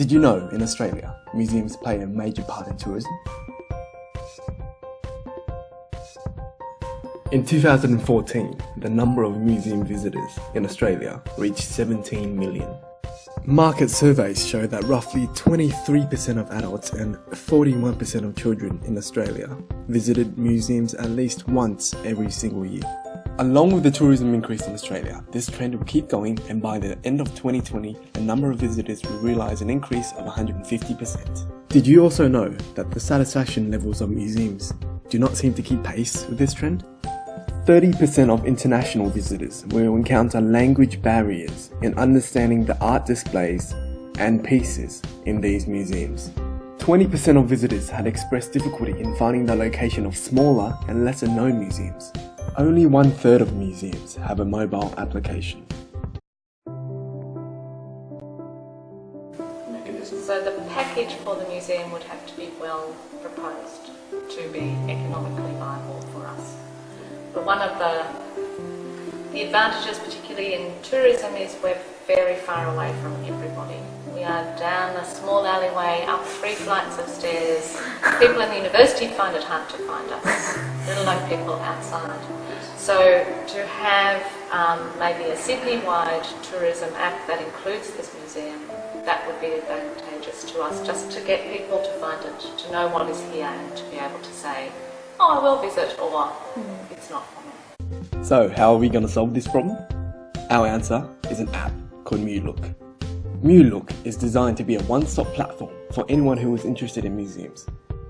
Did you know in Australia, museums play a major part in tourism? In 2014, the number of museum visitors in Australia reached 17 million. Market surveys show that roughly 23% of adults and 41% of children in Australia visited museums at least once every single year. Along with the tourism increase in Australia, this trend will keep going, and by the end of 2020, the number of visitors will realise an increase of 150%. Did you also know that the satisfaction levels of museums do not seem to keep pace with this trend? 30% of international visitors will encounter language barriers in understanding the art displays and pieces in these museums. 20% of visitors had expressed difficulty in finding the location of smaller and lesser known museums. Only 1/3 of museums have a mobile application. So the package for the museum would have to be well proposed to be economically viable for us. But one of the advantages, particularly in tourism, is we're very far away from everybody. We are down a small alleyway, up 3 flights of stairs. People in the university find it hard to find us, let alone people outside. So to have maybe a Sydney-wide tourism app that includes this museum, that would be advantageous to us, just to get people to find it, to know what is here, and to be able to say, oh, I will visit, or it's not for me. So how are we going to solve this problem? Our answer is an app called Mulook. Mulook is designed to be a one-stop platform for anyone who is interested in museums.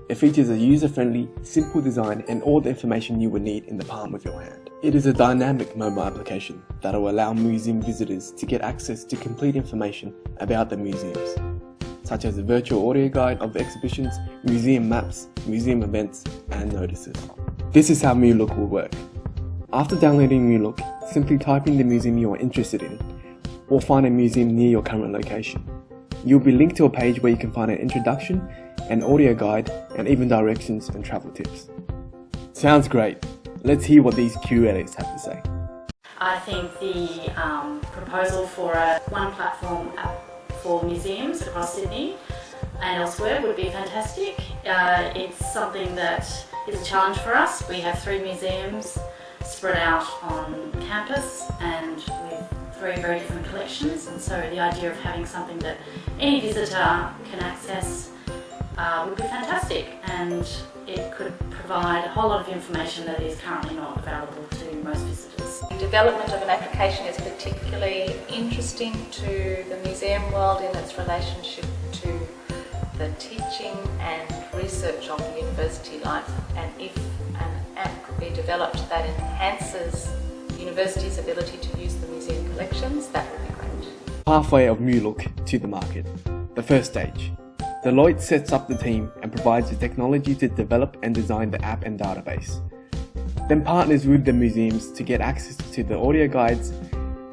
It features a user-friendly, simple design and all the information you would need in the palm of your hand. It is a dynamic mobile application that will allow museum visitors to get access to complete information about the museums, such as a virtual audio guide of exhibitions, museum maps, museum events, and notices. This is how Mulook will work. After downloading Mulook, simply type in the museum you are interested in, or find a museum near your current location. You'll be linked to a page where you can find an introduction, an audio guide, and even directions and travel tips. Sounds great. Let's hear what these curators have to say. I think the proposal for a one platform app for museums across Sydney and elsewhere would be fantastic. It's something that is a challenge for us. We have 3 museums spread out on campus and with 3 very different collections, and so the idea of having something that any visitor can access would be fantastic, and it could provide a whole lot of information that is currently not available to most visitors. The development of an application is particularly interesting to the museum world in its relationship to the teaching and research of the university life, and if an app could be developed that enhances the university's ability to use the museum collections, that would be great. Pathway of Mulook to the market. The first stage. Deloitte sets up the team and provides the technology to develop and design the app and database. Then partners with the museums to get access to the audio guides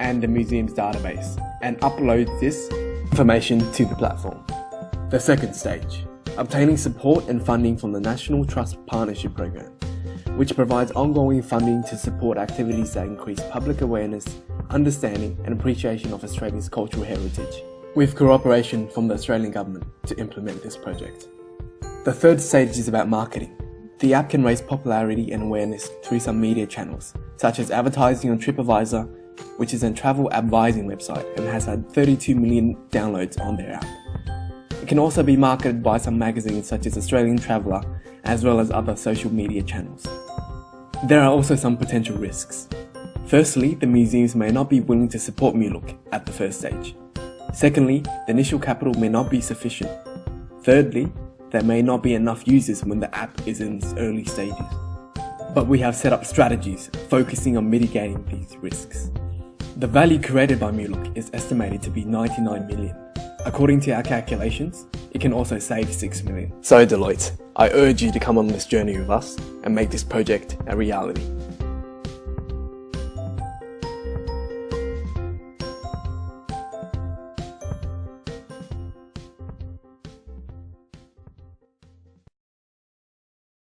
and the museum's database, and uploads this information to the platform. The second stage. Obtaining support and funding from the National Trust Partnership Program, which provides ongoing funding to support activities that increase public awareness, understanding and appreciation of Australia's cultural heritage, with cooperation from the Australian Government to implement this project. The third stage is about marketing. The app can raise popularity and awareness through some media channels, such as advertising on TripAdvisor, which is a travel advising website and has had 32 million downloads on their app. It can also be marketed by some magazines such as Australian Traveller, as well as other social media channels. There are also some potential risks. Firstly, the museums may not be willing to support Mulook at the first stage. Secondly, the initial capital may not be sufficient. Thirdly, there may not be enough users when the app is in its early stages. But we have set up strategies focusing on mitigating these risks. The value created by Mulook is estimated to be 99 million. According to our calculations, it can also save 6 million. So Deloitte, I urge you to come on this journey with us and make this project a reality.